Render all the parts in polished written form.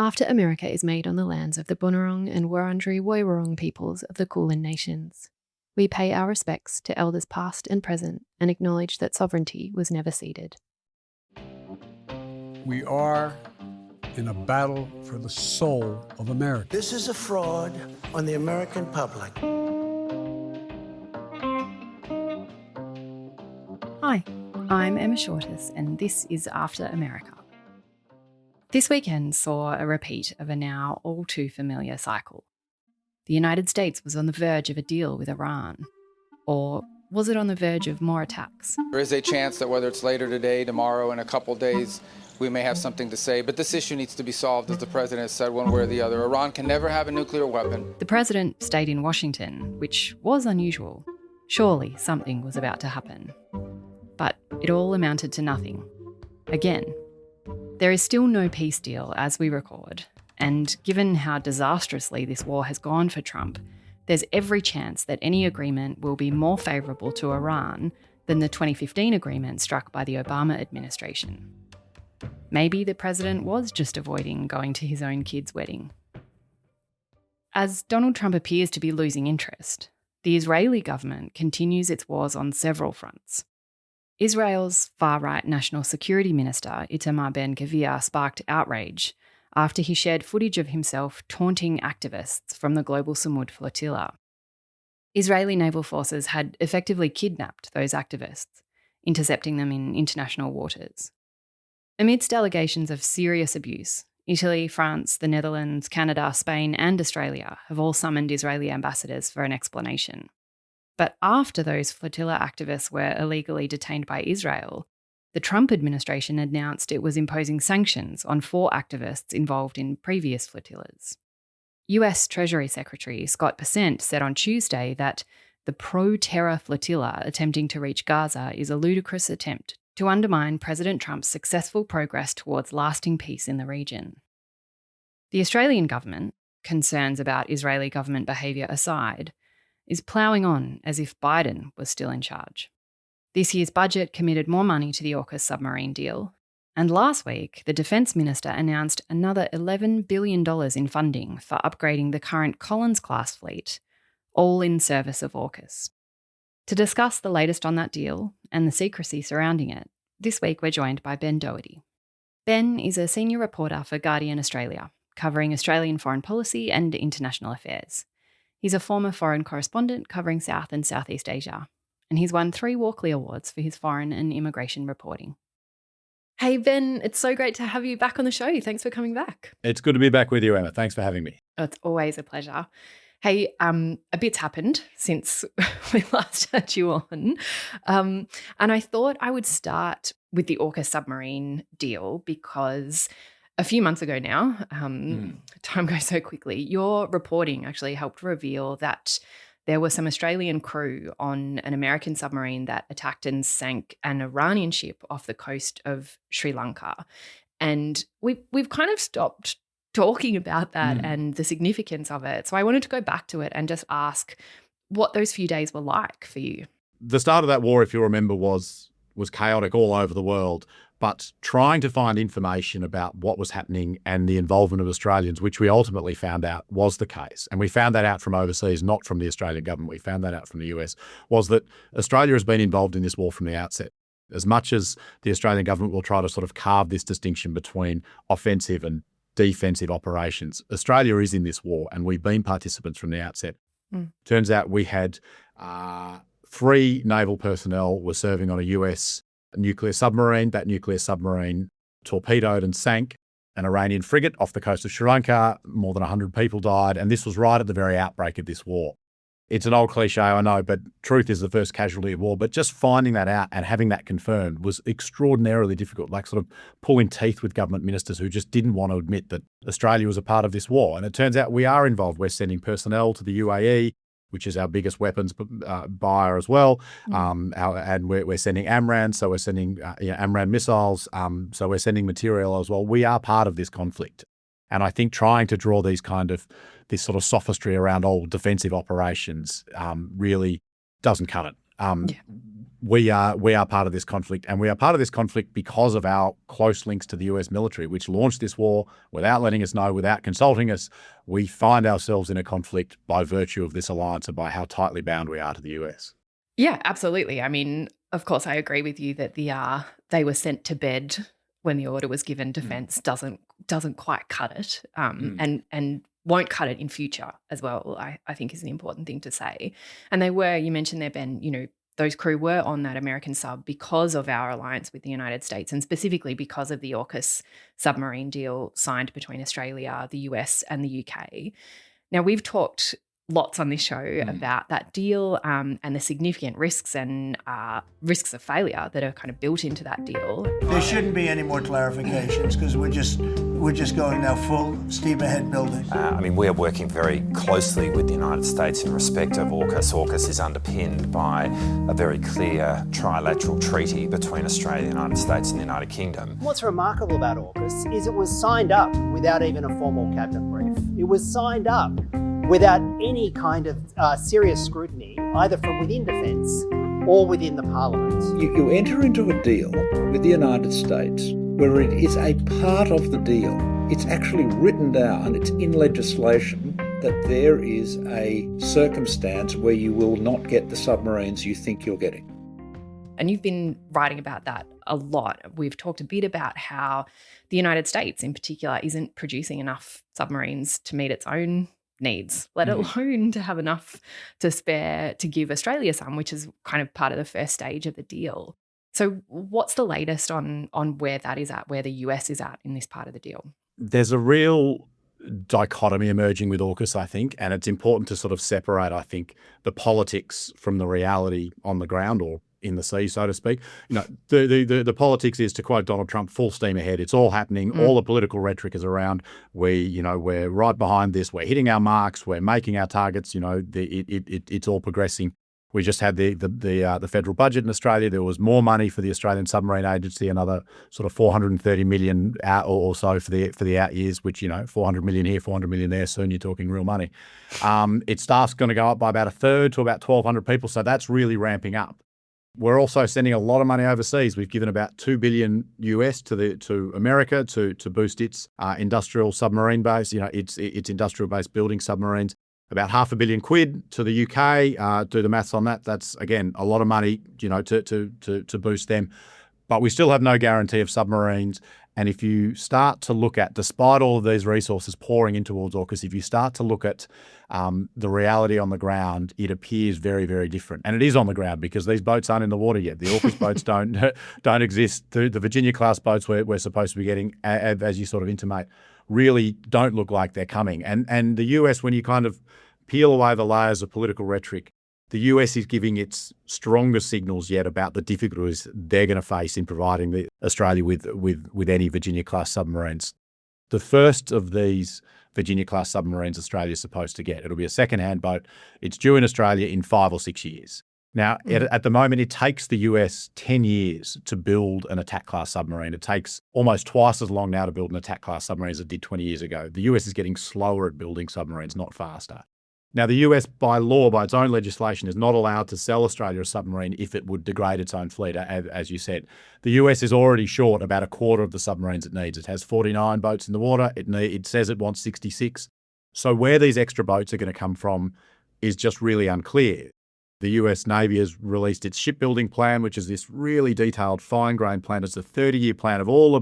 After America is made on the lands of the Bunurong and Wurundjeri Woiwurrung peoples of the Kulin Nations. We pay our respects to elders past and present and acknowledge that sovereignty was never ceded. We are in a battle for the soul of America. This is a fraud on the American public. Hi, I'm Emma Shortis, and this is After America. This weekend saw a repeat of a now all too familiar cycle. The United States was on the verge of a deal with Iran. Or was it on the verge of more attacks? There is a chance that whether it's later today, tomorrow, in a couple days, we may have something to say. But this issue needs to be solved, as the president has said, one way or the other. Iran can never have a nuclear weapon. The president stayed in Washington, which was unusual. Surely something was about to happen. But it all amounted to nothing. Again. There is still no peace deal as we record, and given how disastrously this war has gone for Trump, there's every chance that any agreement will be more favourable to Iran than the 2015 agreement struck by the Obama administration. Maybe the president was just avoiding going to his own kid's wedding. As Donald Trump appears to be losing interest, the Israeli government continues its wars on several fronts. Israel's far-right National Security Minister, Itamar Ben-Gvir, sparked outrage after he shared footage of himself taunting activists from the global Samud flotilla. Israeli naval forces had effectively kidnapped those activists, intercepting them in international waters. Amidst allegations of serious abuse, Italy, France, the Netherlands, Canada, Spain and Australia have all summoned Israeli ambassadors for an explanation. But after those flotilla activists were illegally detained by Israel, the Trump administration announced it was imposing sanctions on 4 activists involved in previous flotillas. US Treasury Secretary Scott Bessent said on Tuesday that the pro-terror flotilla attempting to reach Gaza is a ludicrous attempt to undermine President Trump's successful progress towards lasting peace in the region. The Australian government, concerns about Israeli government behaviour aside, is ploughing on as if Biden was still in charge. This year's budget committed more money to the AUKUS submarine deal, and last week the Defence Minister announced another $11 billion in funding for upgrading the current Collins-class fleet, all in service of AUKUS. To discuss the latest on that deal and the secrecy surrounding it, this week we're joined by Ben Doherty. Ben is a senior reporter for Guardian Australia, covering Australian foreign policy and international affairs. He's a former foreign correspondent covering South and Southeast Asia, and he's won 3 Walkley Awards for his foreign and immigration reporting. Hey, Ben, it's so great to have you back on the show. Thanks for coming back. It's good to be back with you, Emma. Thanks for having me. Oh, it's always a pleasure. Hey, a bit's happened since we last had you on, and I thought I would start with the AUKUS submarine deal because a few months ago now, time goes so quickly, your reporting actually helped reveal that there were some Australian crew on an American submarine that attacked and sank an Iranian ship off the coast of Sri Lanka. And we've kind of stopped talking about that and the significance of it. So I wanted to go back to it and just ask what those few days were like for you. The start of that war, if you remember, was chaotic all over the world. But trying to find information about what was happening and the involvement of Australians, which we ultimately found out was the case, and we found that out from overseas, not from the Australian government, we found that out from the US, was that Australia has been involved in this war from the outset. As much as the Australian government will try to sort of carve this distinction between offensive and defensive operations, Australia is in this war and we've been participants from the outset. Turns out we had 3 naval personnel were serving on a US nuclear submarine. That nuclear submarine torpedoed and sank an Iranian frigate off the coast of Sri Lanka. More than 100 people died, and this was right at the very outbreak of this war. It's an old cliche, I know, but truth is the first casualty of war. But just finding that out and having that confirmed was extraordinarily difficult, like sort of pulling teeth with government ministers who just didn't want to admit that Australia was a part of this war. And it turns out we are involved. We're sending personnel to the UAE, which is our biggest weapons buyer as well. And we're sending AMRAAM, so we're sending AMRAAM missiles, so we're sending material as well. We are part of this conflict. And I think trying to draw this sort of sophistry around old defensive operations really doesn't cut it. We are part of this conflict, and we are part of this conflict because of our close links to the US military, which launched this war without letting us know, without consulting us. We find ourselves in a conflict by virtue of this alliance and by how tightly bound we are to the US. Yeah, absolutely. I mean, of course, I agree with you that they were sent to bed when the order was given. Defence doesn't quite cut it, and won't cut it in future as well. I think is an important thing to say. And they were, you mentioned there, Ben, those crew were on that American sub because of our alliance with the United States, and specifically because of the AUKUS submarine deal signed between Australia, the US, and the UK. Now, we've talked lots on this show about that deal and the significant risks and risks of failure that are kind of built into that deal. There shouldn't be any more clarifications because we're just going now full steam ahead building. We are working very closely with the United States in respect of AUKUS. AUKUS is underpinned by a very clear trilateral treaty between Australia, the United States and the United Kingdom. What's remarkable about AUKUS is it was signed up without even a formal cabinet brief. It was signed up without any kind of serious scrutiny, either from within defence or within the Parliament. You enter into a deal with the United States where it is a part of the deal. It's actually written down, it's in legislation, that there is a circumstance where you will not get the submarines you think you're getting. And you've been writing about that a lot. We've talked a bit about how the United States in particular isn't producing enough submarines to meet its own needs, let alone to have enough to spare to give Australia some, which is kind of part of the first stage of the deal. So what's the latest on where that is at, where the US is at in this part of the deal? There's a real dichotomy emerging with AUKUS, I think, and it's important to sort of separate, I think, the politics from the reality on the ground or in the sea, so to speak. The politics is, to quote Donald Trump, full steam ahead. It's all happening. All the political rhetoric is around. We're right behind this. We're hitting our marks. We're making our targets. It's all progressing. We just had the federal budget in Australia. There was more money for the Australian Submarine Agency, another sort of 430 million out or so for the out years, which, 400 million here, 400 million there. Soon you're talking real money. Its staff's going to go up by about a third to about 1,200 people. So that's really ramping up. We're also sending a lot of money overseas. We've given about $2 billion US to America to boost its industrial submarine base, its industrial base building submarines. About £500 million to the UK. Do the maths on that. That's, again, a lot of money, to boost them. But we still have no guarantee of submarines. And if you start to look at, despite all of these resources pouring in towards AUKUS, if you start to look at the reality on the ground, it appears very, very different. And it is on the ground because these boats aren't in the water yet. The AUKUS boats don't exist. The Virginia-class boats we're supposed to be getting, as you sort of intimate, really don't look like they're coming. And the US, when you kind of peel away the layers of political rhetoric, the US is giving its strongest signals yet about the difficulties they're going to face in providing Australia with any Virginia-class submarines. The first of these Virginia-class submarines Australia is supposed to get, it'll be a second-hand boat. It's due in Australia in 5 or 6 years. Now, at the moment, it takes the US 10 years to build an attack-class submarine. It takes almost twice as long now to build an attack-class submarine as it did 20 years ago. The US is getting slower at building submarines, not faster. Now, the US, by law, by its own legislation, is not allowed to sell Australia a submarine if it would degrade its own fleet, as you said. The US is already short about a quarter of the submarines it needs. It has 49 boats in the water. It says it wants 66. So where these extra boats are going to come from is just really unclear. The US Navy has released its shipbuilding plan, which is this really detailed, fine-grained plan. It's a 30-year plan of all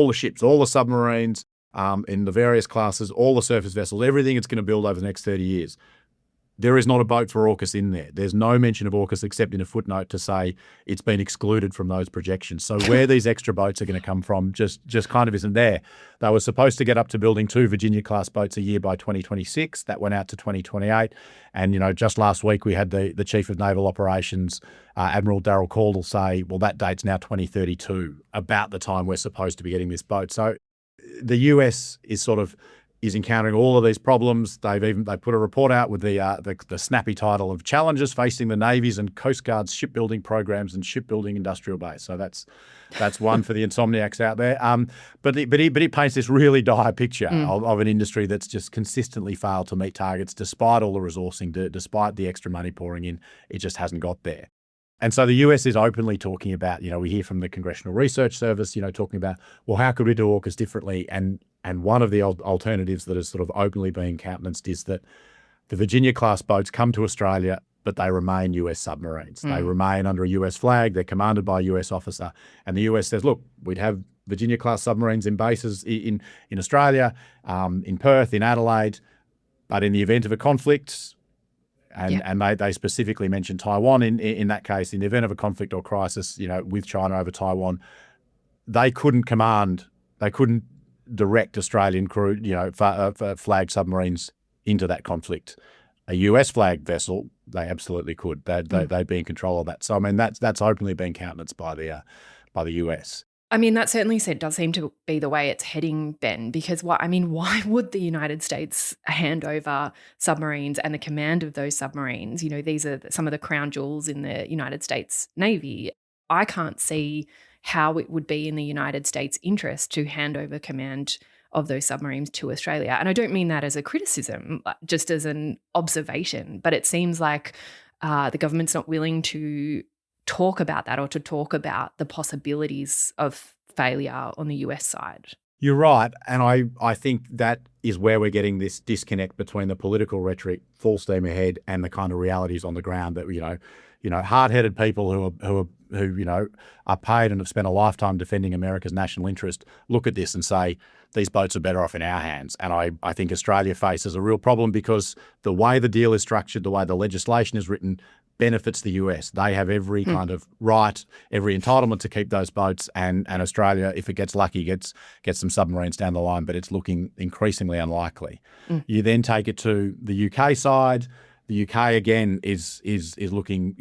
the ships, all the submarines, in the various classes, all the surface vessels, everything it's going to build over the next 30 years. There is not a boat for AUKUS in there. There's no mention of AUKUS except in a footnote to say it's been excluded from those projections. So where these extra boats are going to come from just kind of isn't there. They were supposed to get up to building 2 Virginia-class boats a year by 2026. That went out to 2028. And, just last week we had the Chief of Naval Operations, Admiral Darrell Caldwell, say, well, that date's now 2032, about the time we're supposed to be getting this boat. So the US is encountering all of these problems. They put a report out with the snappy title of "Challenges Facing the Navy's and Coast Guard's Shipbuilding Programs and Shipbuilding Industrial Base." So that's one for the insomniacs out there. But it paints this really dire picture of an industry that's just consistently failed to meet targets despite all the resourcing, despite the extra money pouring in. It just hasn't got there. And so the US is openly talking about, we hear from the Congressional Research Service, talking about, well, how could we do AUKUS differently? And one of the alternatives that is sort of openly being countenanced is that the Virginia-class boats come to Australia, but they remain US submarines. They remain under a US flag. They're commanded by a US officer. And the US says, look, we'd have Virginia-class submarines in bases in Australia, in Perth, in Adelaide, but in the event of a conflict, and they specifically mentioned Taiwan in that case, in the event of a conflict or crisis, with China over Taiwan, they couldn't direct Australian crew, flag submarines into that conflict. A US flag vessel, they absolutely could. They'd be in control of that. So I mean, that's openly been countenanced by the US. I mean, that certainly does seem to be the way it's heading, Ben, because why would the United States hand over submarines and the command of those submarines? These are some of the crown jewels in the United States Navy. I can't see how it would be in the United States' interest to hand over command of those submarines to Australia. And I don't mean that as a criticism, just as an observation, but it seems like the government's not willing to talk about that or to talk about the possibilities of failure on the US side. You're right. And I think that is where we're getting this disconnect between the political rhetoric, full steam ahead, and the kind of realities on the ground that, hard-headed people who are paid and have spent a lifetime defending America's national interest look at this and say, these boats are better off in our hands. And I think Australia faces a real problem because the way the deal is structured, the way the legislation is written, benefits the US. They have every kind of right, every entitlement to keep those boats, and Australia, if it gets lucky, gets some submarines down the line, but it's looking increasingly unlikely. You then take it to the UK side. The UK again is looking,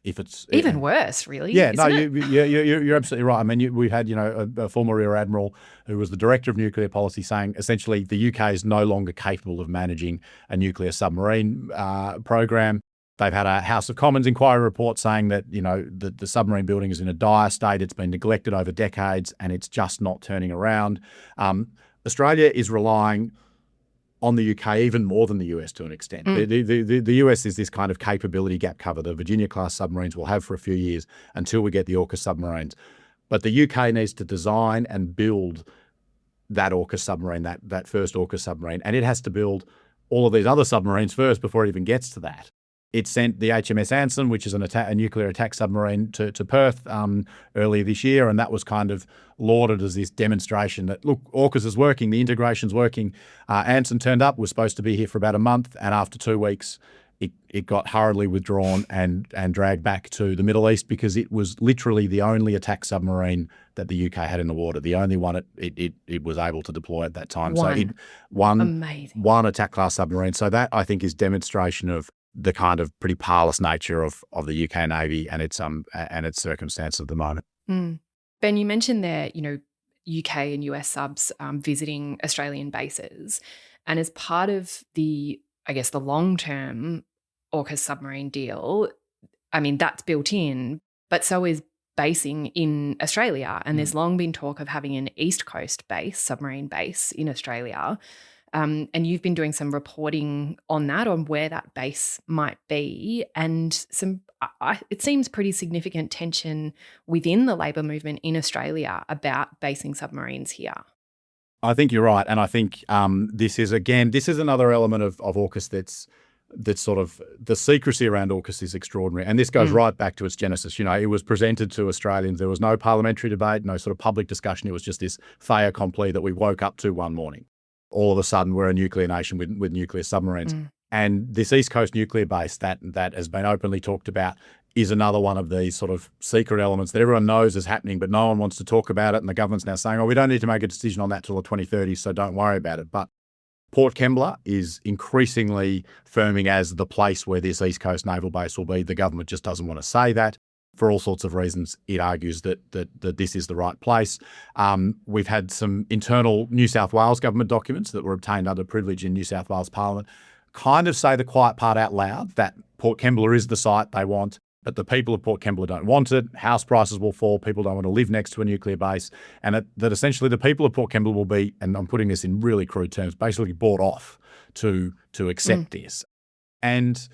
if it's even worse, really. Yeah, no, you're absolutely right. I mean, we've had a former Rear Admiral who was the director of nuclear policy saying essentially the UK is no longer capable of managing a nuclear submarine program. They've had a House of Commons inquiry report saying that, the submarine building is in a dire state. It's been neglected over decades and it's just not turning around. Australia is relying on the UK even more than the US to an extent. The US is this kind of capability gap cover. The Virginia-class submarines will have for a few years until we get the AUKUS submarines. But the UK needs to design and build that AUKUS submarine, that first AUKUS submarine, and it has to build all of these other submarines first before it even gets to that. It sent the HMS Anson, which is a nuclear attack submarine, to Perth earlier this year, and that was kind of lauded as this demonstration that, look, AUKUS is working, the integration's working. Anson turned up, was supposed to be here for about a month, and after 2 weeks, it got hurriedly withdrawn and dragged back to the Middle East because it was literally the only attack submarine that the UK had in the water, the only one it was able to deploy at that time. One attack class submarine. So that, I think, is demonstration of the kind of pretty parlous nature of the UK Navy and its circumstance at the moment. Ben, you mentioned there, UK and US subs visiting Australian bases, and as part of the long-term AUKUS submarine deal, I mean, that's built in, but so is basing in Australia. And there's long been talk of having an East Coast base, submarine base in Australia. And you've been doing some reporting on that, on where that base might be, and it seems pretty significant tension within the Labor movement in Australia about basing submarines here. I think you're right, and I think this is another element of AUKUS that's sort of the secrecy around AUKUS is extraordinary, and this goes right back to its genesis. It was presented to Australians. There was no parliamentary debate, no sort of public discussion. It was just this fait accompli that we woke up to one morning. All of a sudden, we're a nuclear nation with nuclear submarines. And this East Coast nuclear base that has been openly talked about is another one of these sort of secret elements that everyone knows is happening, but no one wants to talk about it. And the government's now saying, we don't need to make a decision on that till the 2030s, so don't worry about it. But Port Kembla is increasingly firming as the place where this East Coast naval base will be. The government just doesn't want to say that. For all sorts of reasons, it argues that this is the right place. We've had some internal New South Wales government documents that were obtained under privilege in New South Wales Parliament kind of say the quiet part out loud, that Port Kembla is the site they want, but the people of Port Kembla don't want it. House prices will fall. People don't want to live next to a nuclear base. And that essentially the people of Port Kembla will be, and I'm putting this in really crude terms, basically bought off to accept this. And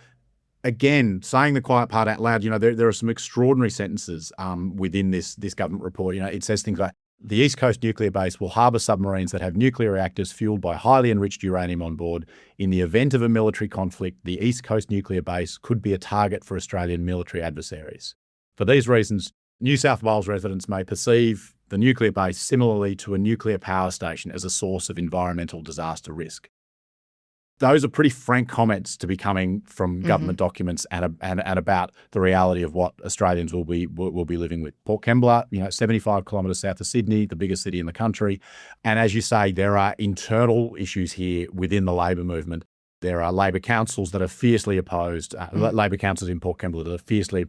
again, saying the quiet part out loud, there are some extraordinary sentences within this government report. It says things like, the East Coast nuclear base will harbour submarines that have nuclear reactors fueled by highly enriched uranium on board. In the event of a military conflict, the East Coast nuclear base could be a target for Australian military adversaries. For these reasons, New South Wales residents may perceive the nuclear base similarly to a nuclear power station as a source of environmental disaster risk. Those are pretty frank comments to be coming from government documents and about the reality of what Australians will be living with. Port Kembla, 75 kilometres south of Sydney, the biggest city in the country. And as you say, there are internal issues here within the Labor movement. There are Labor councils that are fiercely opposed, Labor councils in Port Kembla that are fiercely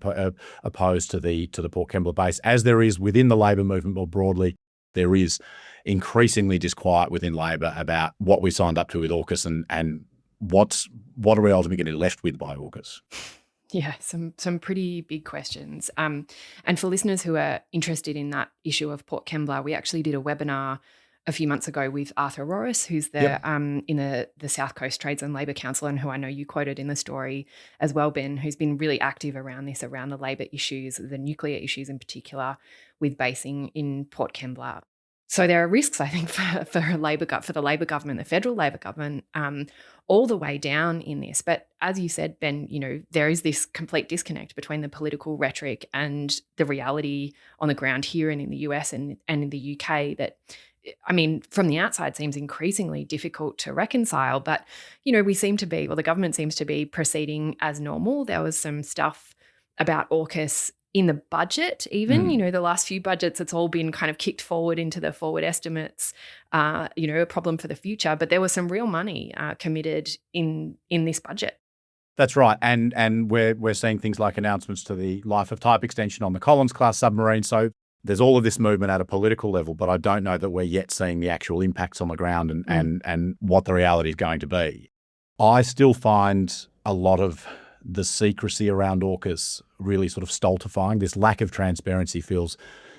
opposed to the Port Kembla base, as there is within the Labor movement more broadly. There is increasingly disquiet within Labor about what we signed up to with AUKUS and what are we ultimately getting left with by AUKUS. Yeah, some pretty big questions. And for listeners who are interested in that issue of Port Kembla, we actually did a webinar a few months ago with Arthur Roris, who's in the South Coast Trades and Labor Council, and who I know you quoted in the story as well, Ben, who's been really active around the Labor issues, the nuclear issues in particular, with basing in Port Kembla. So there are risks, I think, for the Labor government, the federal Labor government, all the way down in this. But as you said, Ben, there is this complete disconnect between the political rhetoric and the reality on the ground here and in the US and in the UK that, I mean, from the outside seems increasingly difficult to reconcile. But, the government seems to be proceeding as normal. There was some stuff about AUKUS in the budget even, the last few budgets, it's all been kind of kicked forward into the forward estimates, a problem for the future. But there was some real money committed in this budget. That's right. And we're seeing things like announcements to the life of type extension on the Collins-class submarine. So there's all of this movement at a political level, but I don't know that we're yet seeing the actual impacts on the ground and what the reality is going to be. I still find a lot of the secrecy around AUKUS really sort of stultifying. This lack of transparency feels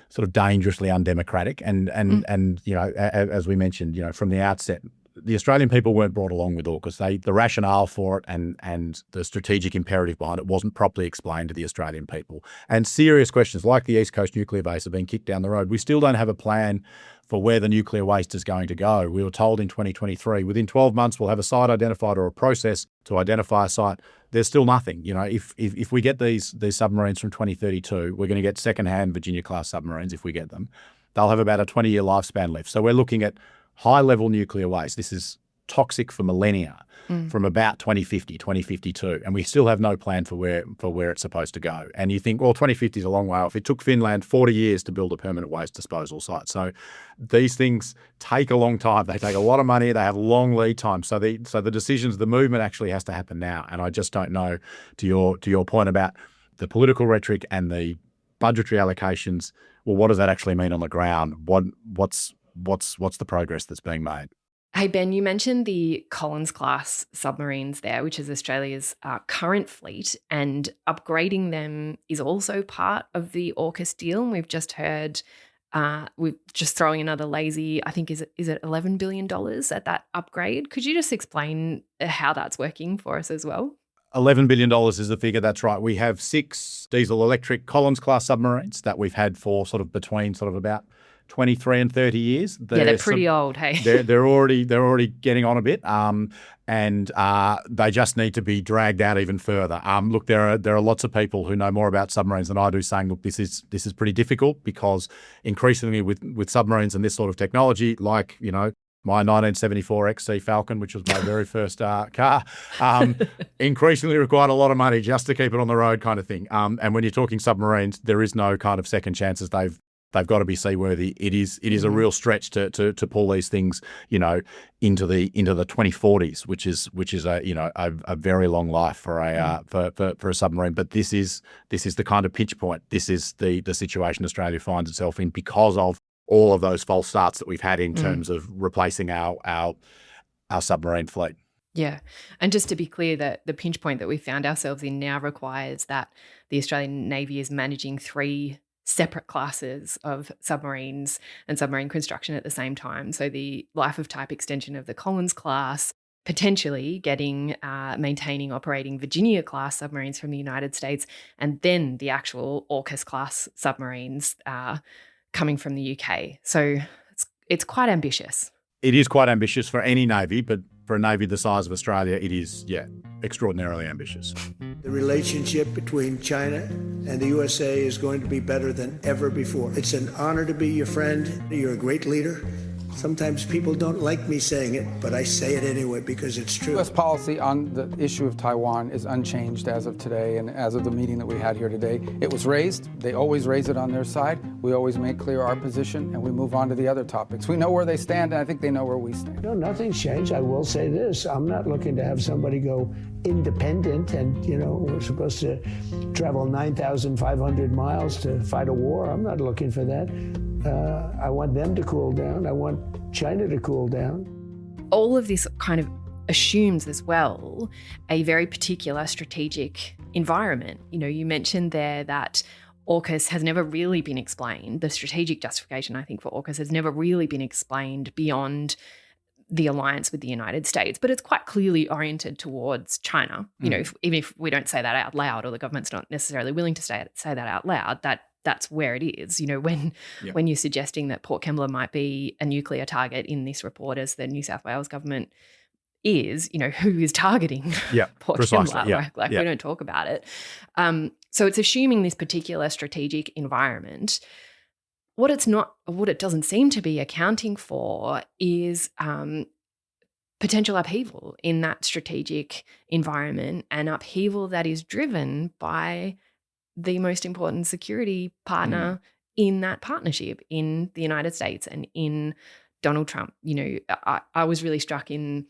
sort of dangerously undemocratic. And as we mentioned, from the outset, the Australian people weren't brought along with AUKUS. The rationale for it and the strategic imperative behind it wasn't properly explained to the Australian people. And serious questions like the East Coast nuclear base have been kicked down the road. We still don't have a plan for where the nuclear waste is going to go. We were told in 2023, within 12 months, we'll have a site identified or a process to identify a site. There's still nothing. If we get these submarines from 2032, we're going to get second-hand Virginia-class submarines if we get them. They'll have about a 20-year lifespan left. So we're looking at high-level nuclear waste. This is toxic for millennia from about 2050, 2052, and we still have no plan for where it's supposed to go. And you think, well, 2050 is a long way off. It took Finland 40 years to build a permanent waste disposal site. So these things take a long time. They take a lot of money. They have long lead times. So the decisions, the movement actually has to happen now. And I just don't know, to your point about the political rhetoric and the budgetary allocations, well, what does that actually mean on the ground? What's the progress that's being made? Hey, Ben, you mentioned the Collins-class submarines there, which is Australia's current fleet, and upgrading them is also part of the AUKUS deal. And we've just heard, we're just throwing another lazy, I think, is it $11 billion at that upgrade? Could you just explain how that's working for us as well? $11 billion is the figure, that's right. We have 6 diesel-electric Collins-class submarines that we've had for between about 23 and 30 years. They're pretty old, hey. They're already getting on a bit, and they just need to be dragged out even further. Look, there are lots of people who know more about submarines than I do saying, look, this is pretty difficult because increasingly with submarines and this sort of technology, like my 1974 XC Falcon, which was my very first car, increasingly required a lot of money just to keep it on the road, kind of thing. And when you're talking submarines, there is no kind of second chances. They've got to be seaworthy. It is a real stretch to pull these things, into the 2040s, which is a very long life for a submarine. But this is the kind of pinch point. This is the situation Australia finds itself in because of all of those false starts that we've had in terms of replacing our submarine fleet. Yeah. And just to be clear, that the pinch point that we found ourselves in now requires that the Australian Navy is managing 3 separate classes of submarines and submarine construction at the same time. So the life of type extension of the Collins class, potentially getting, maintaining, operating Virginia-class submarines from the United States, and then the actual AUKUS-class submarines coming from the UK. So it's quite ambitious. It is quite ambitious for any navy, but for a navy the size of Australia, it is, extraordinarily ambitious. The relationship between China and the USA is going to be better than ever before. It's an honor to be your friend. You're a great leader. Sometimes people don't like me saying it, but I say it anyway because it's true. U.S. policy on the issue of Taiwan is unchanged as of today and as of the meeting that we had here today. It was raised. They always raise it on their side. We always make clear our position, and we move on to the other topics. We know where they stand, and I think they know where we stand. No, nothing's changed. I will say this. I'm not looking to have somebody go independent and, we're supposed to travel 9,500 miles to fight a war. I'm not looking for that. I want them to cool down. I want China to cool down. All of this kind of assumes as well a very particular strategic environment. You mentioned there that AUKUS has never really been explained. The strategic justification, I think, for AUKUS has never really been explained beyond the alliance with the United States, but it's quite clearly oriented towards China. Even if we don't say that out loud, or the government's not necessarily willing to say that out loud, that's where it is. When you're suggesting that Port Kembla might be a nuclear target in this report, as the New South Wales government is, who is targeting Port Kembla? We don't talk about it. So it's assuming this particular strategic environment. What it doesn't seem to be accounting for is potential upheaval in that strategic environment, and upheaval that is driven by the most important security partner in that partnership, in the United States and in Donald Trump. I was really struck in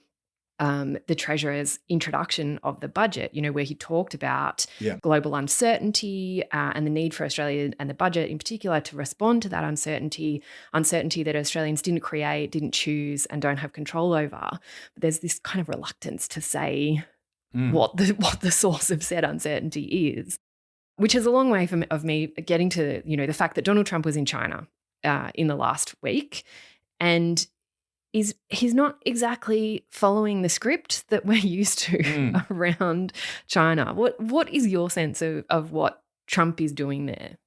the Treasurer's introduction of the budget, where he talked about global uncertainty and the need for Australia and the budget in particular to respond to that uncertainty that Australians didn't create, didn't choose, and don't have control over. But there's this kind of reluctance to say what the source of said uncertainty is, which is a long way of me getting to, the fact that Donald Trump was in China in the last week, and he's not exactly following the script that we're used to around China. What is your sense of what Trump is doing there?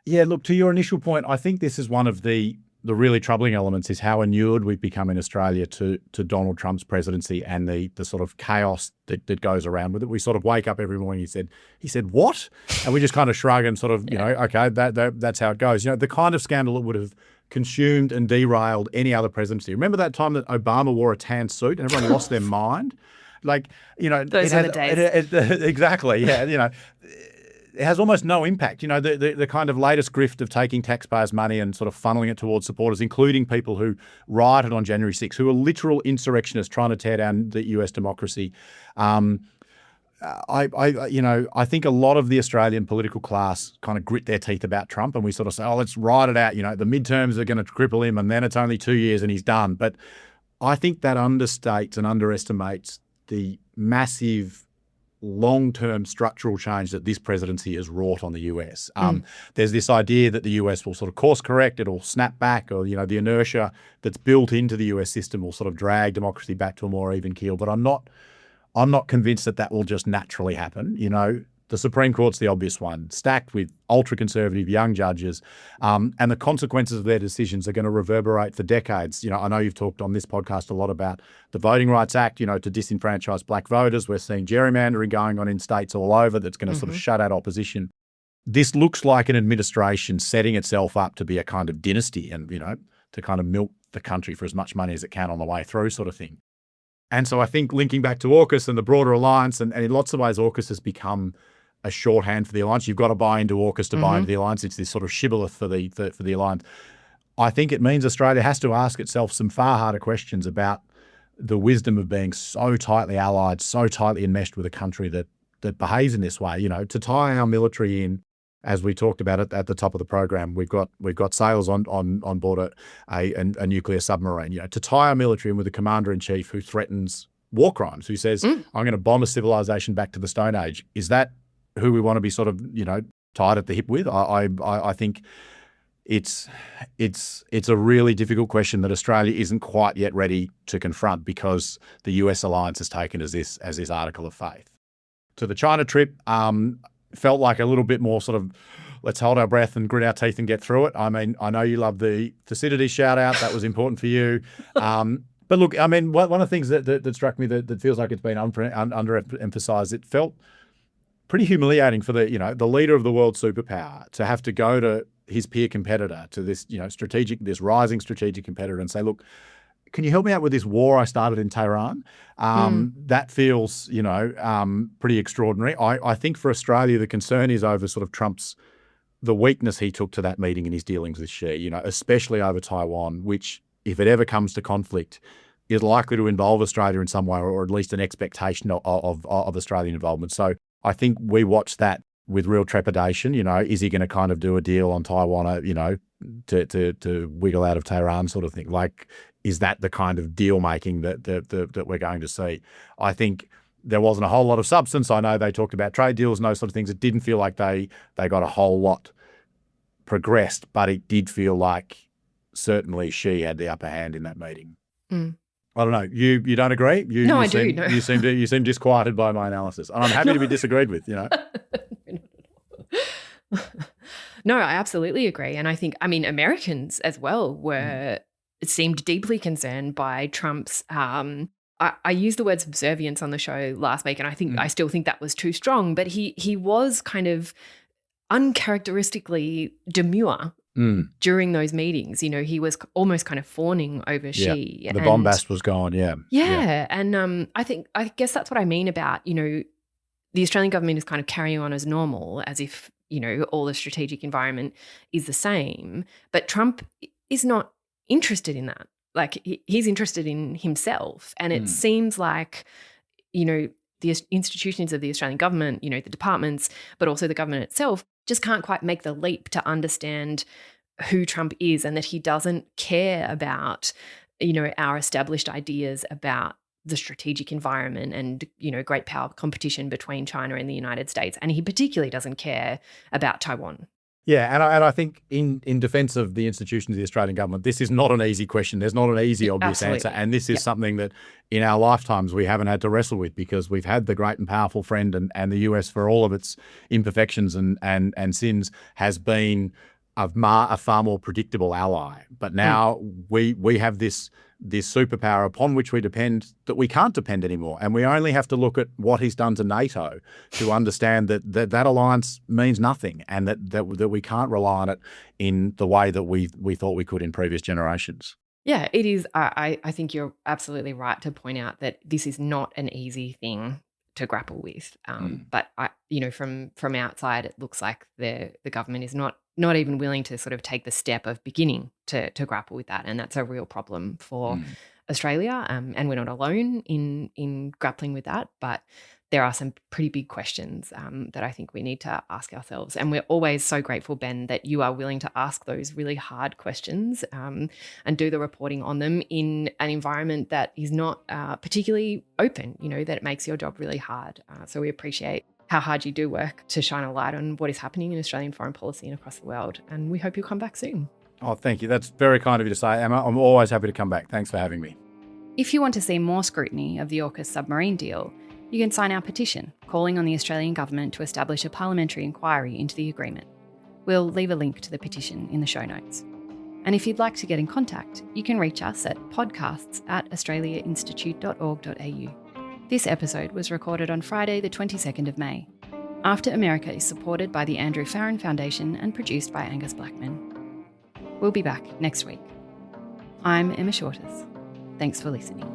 Yeah, look, to your initial point, I think this is one of the really troubling elements, is how inured we've become in Australia to Donald Trump's presidency and the sort of chaos that goes around with it. We sort of wake up every morning, he said what? And we just kind of shrug and sort of, okay, that's how it goes. The kind of scandal that would have consumed and derailed any other presidency. Remember that time that Obama wore a tan suit and everyone lost their mind? Those are the days. Exactly, yeah, it has almost no impact. The kind of latest grift of taking taxpayers' money and sort of funneling it towards supporters, including people who rioted on January 6th, who are literal insurrectionists trying to tear down the US democracy. I think a lot of the Australian political class kind of grit their teeth about Trump, and we sort of say, let's ride it out. The midterms are going to cripple him, and then it's only 2 years and he's done. But I think that understates and underestimates the massive long-term structural change that this presidency has wrought on the US. There's this idea that the US will sort of course correct, it'll snap back, or, the inertia that's built into the US system will sort of drag democracy back to a more even keel. But I'm not convinced that will just naturally happen. The Supreme Court's the obvious one, stacked with ultra-conservative young judges, and the consequences of their decisions are going to reverberate for decades. I know you've talked on this podcast a lot about the Voting Rights Act, to disenfranchise black voters. We're seeing gerrymandering going on in states all over that's going to sort of shut out opposition. This looks like an administration setting itself up to be a kind of dynasty and, to kind of milk the country for as much money as it can on the way through, sort of thing. And so I think linking back to AUKUS and the broader alliance, and in lots of ways AUKUS has become a shorthand for the alliance. You've got to buy into AUKUS to buy into the alliance. It's this sort of shibboleth for the alliance. I think it means Australia has to ask itself some far harder questions about the wisdom of being so tightly allied, so tightly enmeshed with a country that behaves in this way. To tie our military in, as we talked about it at the top of the program, we've got sailors on board a nuclear submarine. To tie our military in with a commander-in-chief who threatens war crimes, who says, I'm going to bomb a civilization back to the Stone Age. Is that who we want to be sort of, tied at the hip with? I think it's a really difficult question that Australia isn't quite yet ready to confront because the US alliance has taken as this article of faith. To the China trip, felt like a little bit more sort of let's hold our breath and grit our teeth and get through it. I mean, I know you love the Thucydides shout out. That was important for you. But look, I mean, one of the things that struck me that feels like it's been underemphasized, it felt pretty humiliating for the leader of the world superpower to have to go to his peer competitor, to this this rising strategic competitor, and say, look, can you help me out with this war I started in Tehran? That feels pretty extraordinary. I think for Australia the concern is over sort of the weakness he took to that meeting in his dealings with Xi, especially over Taiwan, which, if it ever comes to conflict, is likely to involve Australia in some way, or at least an expectation of Australian involvement. So I think we watch that with real trepidation. Is he going to kind of do a deal on Taiwan, to wiggle out of Tehran sort of thing? Like, is that the kind of deal making that we're going to see? I think there wasn't a whole lot of substance. I know they talked about trade deals and those sort of things. It didn't feel like they got a whole lot progressed, but it did feel like certainly Xi had the upper hand in that meeting. I don't know. You don't agree? No, I do. No. You seem disquieted by my analysis, and I'm happy to be disagreed with. No, I absolutely agree, and I think Americans as well seemed deeply concerned by Trump's. I used the word subservience on the show last week, and I think I still think that was too strong. But he was kind of uncharacteristically demure during those meetings. He was almost kind of fawning over Xi. The bombast was gone. Yeah. And I guess that's what I mean about the Australian government is kind of carrying on as normal, as if all the strategic environment is the same. But Trump is not interested in that. Like, he's interested in himself. And it seems like, the institutions of the Australian government, the departments, but also the government itself, just can't quite make the leap to understand who Trump is, and that he doesn't care about, our established ideas about the strategic environment and, great power competition between China and the United States. And he particularly doesn't care about Taiwan. Yeah, and I think in defence of the institutions of the Australian government, this is not an easy question. There's not an easy, obvious answer. And this is something that in our lifetimes we haven't had to wrestle with, because we've had the great and powerful friend, and the US, for all of its imperfections and sins, has been a far more predictable ally. But now we have this superpower upon which we depend that we can't depend anymore. And we only have to look at what he's done to NATO to understand that alliance means nothing, and that we can't rely on it in the way that we thought we could in previous generations. Yeah, it is. I think you're absolutely right to point out that this is not an easy thing to grapple with. But from outside, it looks like the government is not even willing to sort of take the step of beginning to grapple with that. And that's a real problem for Australia. And we're not alone in grappling with that. But there are some pretty big questions that I think we need to ask ourselves. And we're always so grateful, Ben, that you are willing to ask those really hard questions and do the reporting on them in an environment that is not particularly open, that it makes your job really hard. So we appreciate how hard you do work to shine a light on what is happening in Australian foreign policy and across the world. And we hope you'll come back soon. Oh, thank you. That's very kind of you to say, Emma. I'm always happy to come back. Thanks for having me. If you want to see more scrutiny of the AUKUS submarine deal, you can sign our petition calling on the Australian government to establish a parliamentary inquiry into the agreement. We'll leave a link to the petition in the show notes. And if you'd like to get in contact, you can reach us at podcasts@australiainstitute.org.au. This episode was recorded on Friday, the 22nd of May. After America is supported by the Andrew Farron Foundation and produced by Angus Blackman. We'll be back next week. I'm Emma Shortis. Thanks for listening.